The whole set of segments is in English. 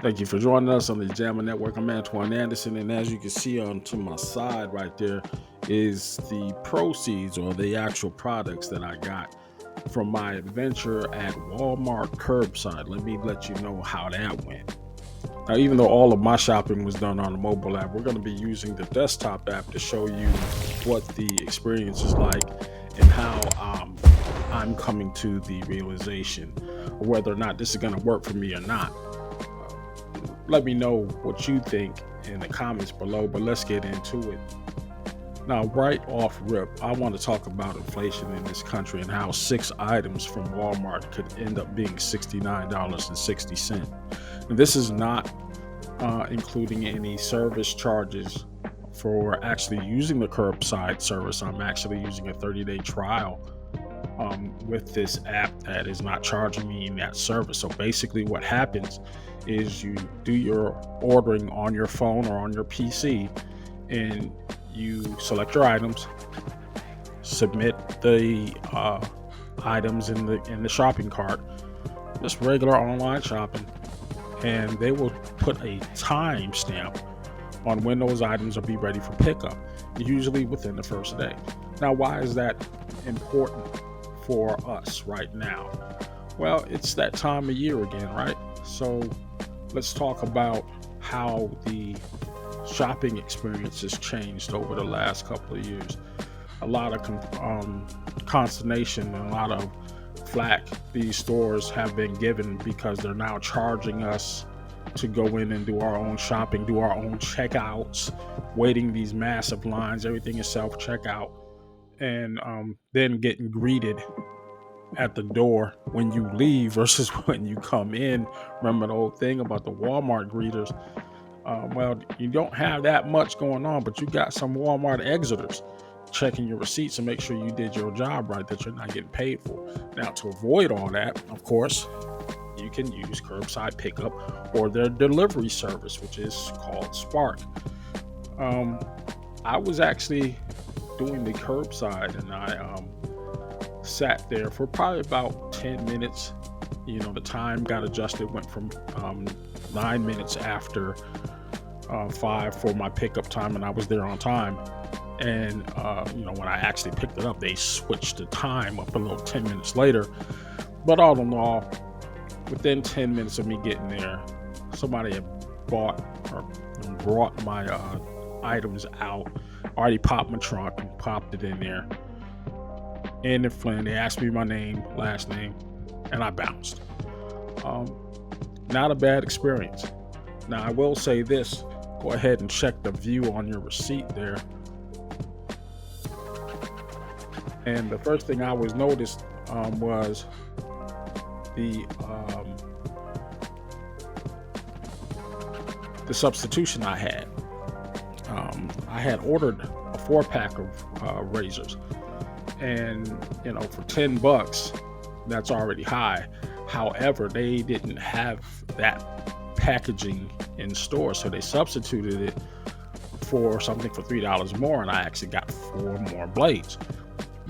Thank you for joining us on the Ujamaa Network. I'm Antoine Anderson, and as you can see on to my side right there is the proceeds or the actual products that I got from my adventure at Walmart Curbside. Let you know how that went. Now, even though all of my shopping was done on the mobile app, we're going to be using the desktop app to show you what the experience is like and how I'm coming to the realization of whether or not this is going to work for me or not. Let me know what you think in the comments below, but let's get into it. Now, right off rip, I want to talk about inflation in this country and how 6 items from Walmart could end up being $69.60. And this is not including any service charges for actually using the curbside service. I'm actually using a 30-day trial with this app that is not charging me in that service. So basically what happens is you do your ordering on your phone or on your PC, and you select your items, submit the items in the shopping cart, just regular online shopping, and they will put a time stamp on when those items will be ready for pickup, usually within the first day. Now, why is that important for us right now? Well, it's that time of year again, right? So let's talk about how the shopping experience has changed over the last couple of years. A lot of consternation and a lot of flack these stores have been given because they're now charging us to go in and do our own shopping, do our own checkouts, waiting these massive lines. Everything is self-checkout, and then getting greeted at the door when you leave versus when you come in. Remember the old thing about the Walmart greeters? Well, you don't have that much going on, but you got some Walmart exiters checking your receipts and make sure you did your job right, that you're not getting paid for. Now, to avoid all that, of course, you can use curbside pickup or their delivery service, which is called Spark. I was actually doing the curbside, and I sat there for probably about 10 minutes. You know, the time got adjusted, went from 9 minutes after 5 for my pickup time, and I was there on time. And when I actually picked it up, they switched the time up a little 10 minutes later. But all in all, within 10 minutes of me getting there, somebody had bought or brought my items out, already popped my trunk and popped it in there. In the Flynn, they asked me my name, last name, and I bounced. Not a bad experience. Now, I will say this: go ahead and check the view on your receipt there. And the first thing I was noticed was the substitution I had. I had ordered a 4-pack of razors, and for $10, that's already high. However, they didn't have that packaging in store, so they substituted it for something for $3 more, and I actually got 4 more blades.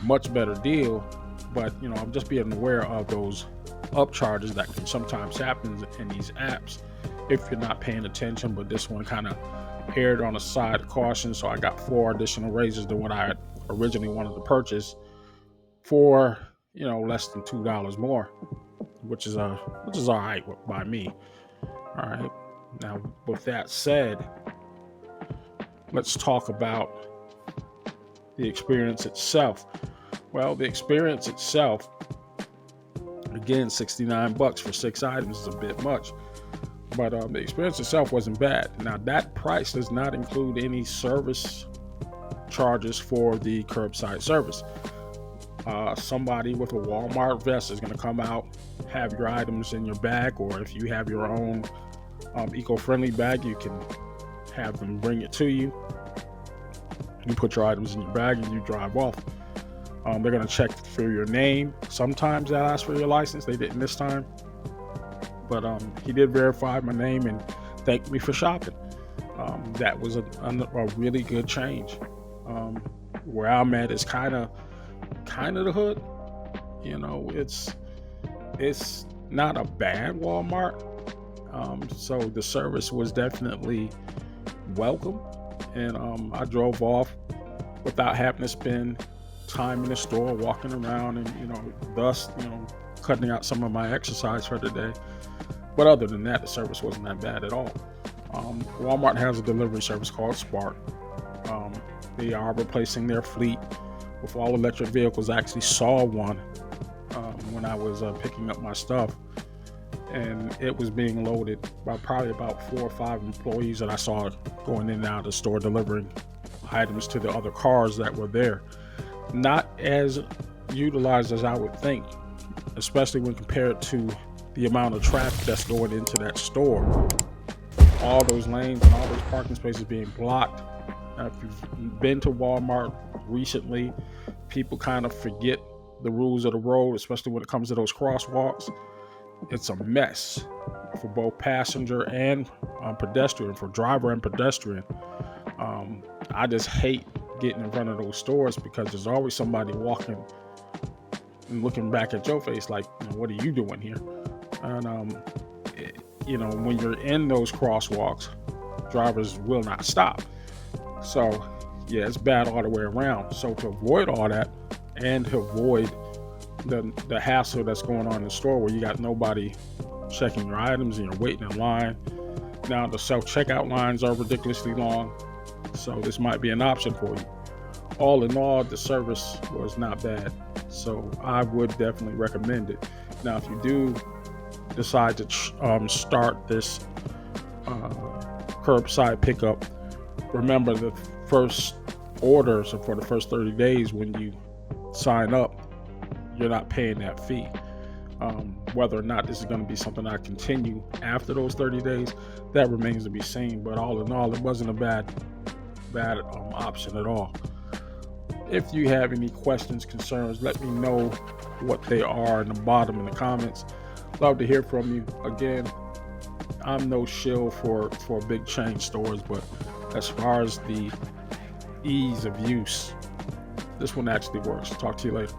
Much better deal, but I'm just being aware of those upcharges that can sometimes happen in these apps if you're not paying attention. But this one kind of erred on the side of caution, so I got 4 additional razors than what I had originally wanted to purchase for less than $2 more, which is all right by me. All right, now with that said, let's talk about the experience itself. Well, the experience itself, again, $69 for 6 items is a bit much, but the experience itself wasn't bad. Now, that price does not include any service charges for the curbside service. Somebody with a Walmart vest is going to come out, have your items in your bag, or if you have your own eco-friendly bag, you can have them bring it to you. You put your items in your bag and you drive off. They're going to check for your name. Sometimes they'll ask for your license. They didn't this time, but he did verify my name and thanked me for shopping. That was a really good change. Where I'm at is kind of the hood. It's not a bad Walmart. So the service was definitely welcome, and I drove off without having to spend time in the store walking around and thus cutting out some of my exercise for the day. But other than that, the service wasn't that bad at all. Walmart has a delivery service called Spark. Um, they are replacing their fleet with all electric vehicles. I actually saw one when I was picking up my stuff, and it was being loaded by probably about 4 or 5 employees that I saw going in and out of the store delivering items to the other cars that were there. Not as utilized as I would think, especially when compared to the amount of traffic that's going into that store. All those lanes and all those parking spaces being blocked. Now, if you've been to Walmart recently, people kind of forget the rules of the road, especially when it comes to those crosswalks. It's a mess for both passenger and pedestrian, for driver and pedestrian. I just hate getting in front of those stores because there's always somebody walking and looking back at your face like, what are you doing here? And when you're in those crosswalks, drivers will not stop. So yeah, it's bad all the way around. So to avoid all that and to avoid the hassle that's going on in the store where you got nobody checking your items and you're waiting in line. Now the self-checkout lines are ridiculously long, so this might be an option for you. All in all, the service was not bad, so I would definitely recommend it. Now, if you do decide to start this curbside pickup, remember the first orders are for the first 30 days. When you sign up, you're not paying that fee. Whether or not this is going to be something I continue after those 30 days, that remains to be seen. But all in all, it wasn't a bad option at all. If you have any questions, concerns, let me know what they are in the bottom in the comments. Love to hear from you. Again, I'm no shill for big chain stores, but as far as the ease of use, this one actually works. Talk to you later.